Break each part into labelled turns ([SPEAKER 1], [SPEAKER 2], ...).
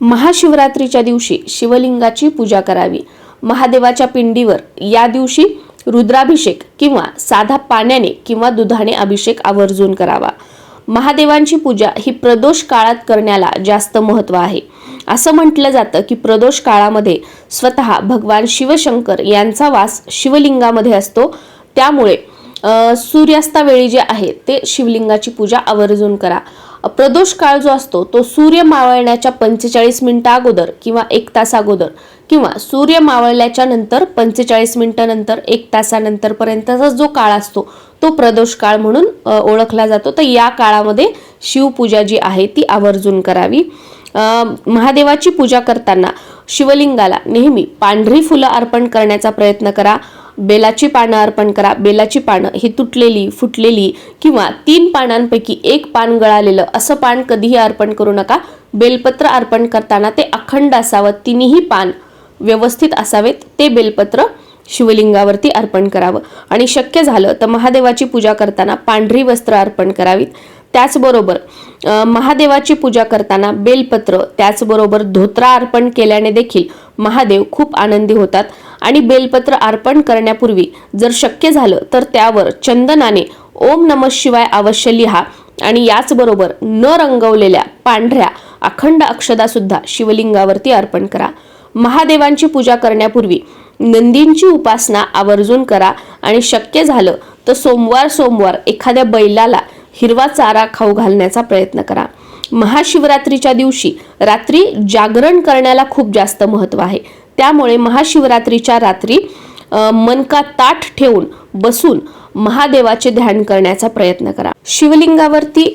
[SPEAKER 1] महाशिवरात्रीच्या दिवशी शिवलिंगाची पूजा करावी। महादेवाच्या पिंडीवर या दिवशी रुद्राभिषेक किंवा साधा पाण्याने किंवा दुधाने अभिषेक आवर्जून करावा। महादेवांची पूजा ही प्रदोष काळात करण्याला जास्त महत्त्व आहे। असं म्हटलं जातं की प्रदोष काळामध्ये स्वतः भगवान शिवशंकर यांचा वास शिवलिंगामध्ये असतो। त्यामुळे सूर्यास्तावेळी जे आहे ते शिवलिंगाची पूजा आवर्जून करा। प्रदोष काळ जो असतो तो सूर्य मावळण्याच्या 45 मिनिटं अगोदर किंवा 1 तास अगोदर किंवा सूर्य मावळल्याच्या नंतर 45 मिनिटांनंतर 1 तासानंतर पर्यंतचा जो काळ असतो तो प्रदोष काळ म्हणून ओळखला जातो। तर या काळामध्ये शिवपूजा जी आहे ती आवर्जून करावी। महादेवाची पूजा करताना शिवलिंगाला नेहमी पांढरी फुलं अर्पण करण्याचा प्रयत्न करा। बेलाची पानं अर्पण करा। बेलाची पानं ही तुटलेली, फुटलेली किंवा 3 पानांपैकी 1 पान गळालेलं असं पान कधीही अर्पण करू नका। बेलपत्र अर्पण करताना ते अखंड असावं, तिन्ही पान व्यवस्थित असावेत, ते बेलपत्र शिवलिंगावरती अर्पण करावं। आणि शक्य झालं तर महादेवाची पूजा करताना पांढरी वस्त्र अर्पण करावीत। त्याचबरोबर महादेवाची पूजा करताना बेलपत्र त्याचबरोबर धोत्रा अर्पण केल्याने देखील महादेव खूप आनंदी होतात। आणि बेलपत्र अर्पण करण्यापूर्वी जर शक्य झालं तर त्यावर चंदनाने ओम नमः शिवाय अवश्य लिहा। आणि याचबरोबर न रंगवलेल्या पांढऱ्या अखंड अक्षदा सुद्धा शिवलिंगावरती अर्पण करा। महादेवांची पूजा करण्यापूर्वी नंदींची उपासना आवर्जून करा। आणि शक्य झालं तर सोमवार एखाद्या बैलाला हिरवा चारा खाऊ घालण्याचा प्रयत्न करा। महाशिवरात्रीच्या दिवशी रात्री जागरण करण्याला खूप जास्त महत्त्व आहे। त्यामुळे महाशिवरात्रीच्या रात्री मनका ताठ ठेवून बसून महादेवाचे ध्यान करण्याचा प्रयत्न करा। शिवलिंगावरती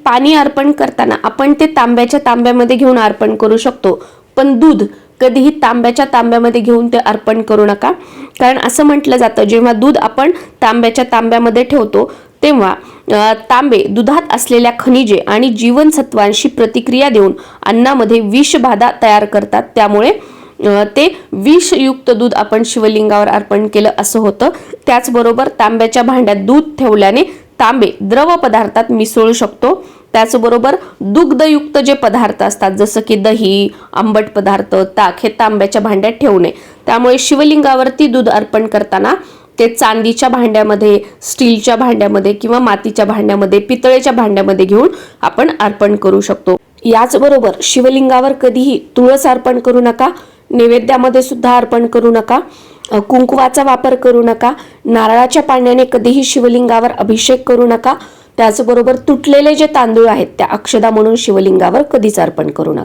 [SPEAKER 1] पाणी अर्पण करताना आपण ते तांब्याच्या तांब्यामध्ये घेऊन अर्पण करू शकतो, पण दूध कधीही तांब्याच्या तांब्यामध्ये घेऊन ते अर्पण करू नका। कारण असं म्हटलं जातं जेव्हा दूध आपण तांब्याच्या तांब्यामध्ये ठेवतो तेव्हा तांबे दुधात असलेल्या खनिजे आणि जीवनसत्वांशी प्रतिक्रिया देऊन अन्नामध्ये विषबाधा तयार करतात। त्यामुळे ते विषयुक्त दूध आपण शिवलिंगावर अर्पण केलं असं होतं। त्याचबरोबर तांब्याच्या भांड्यात दूध ठेवल्याने तांबे द्रव पदार्थात मिसळू शकतो। त्याचबरोबर दुग्धयुक्त जे पदार्थ असतात जसं की दही, आंबट पदार्थ, ताक हे तांब्याच्या भांड्यात ठेवू नये। त्यामुळे शिवलिंगावरती दूध अर्पण करताना ते चांदीच्या भांड्यामध्ये, स्टीलच्या भांड्यामध्ये किंवा मातीच्या भांड्यामध्ये, पितळेच्या भांड्यामध्ये घेऊन आपण अर्पण करू शकतो। याचबरोबर शिवलिंगावर कधीही तुळस अर्पण करू नका, नैवेद्यामध्ये सुद्धा अर्पण करू नका, कुंकवाचा वापर करू नका, नारळाच्या पाण्याने कधीही शिवलिंगावर अभिषेक करू नका। त्याचबरोबर तुटलेले जे तांदूळ आहेत त्या अक्षदा म्हणून शिवलिंगावर कधीच अर्पण करू नका।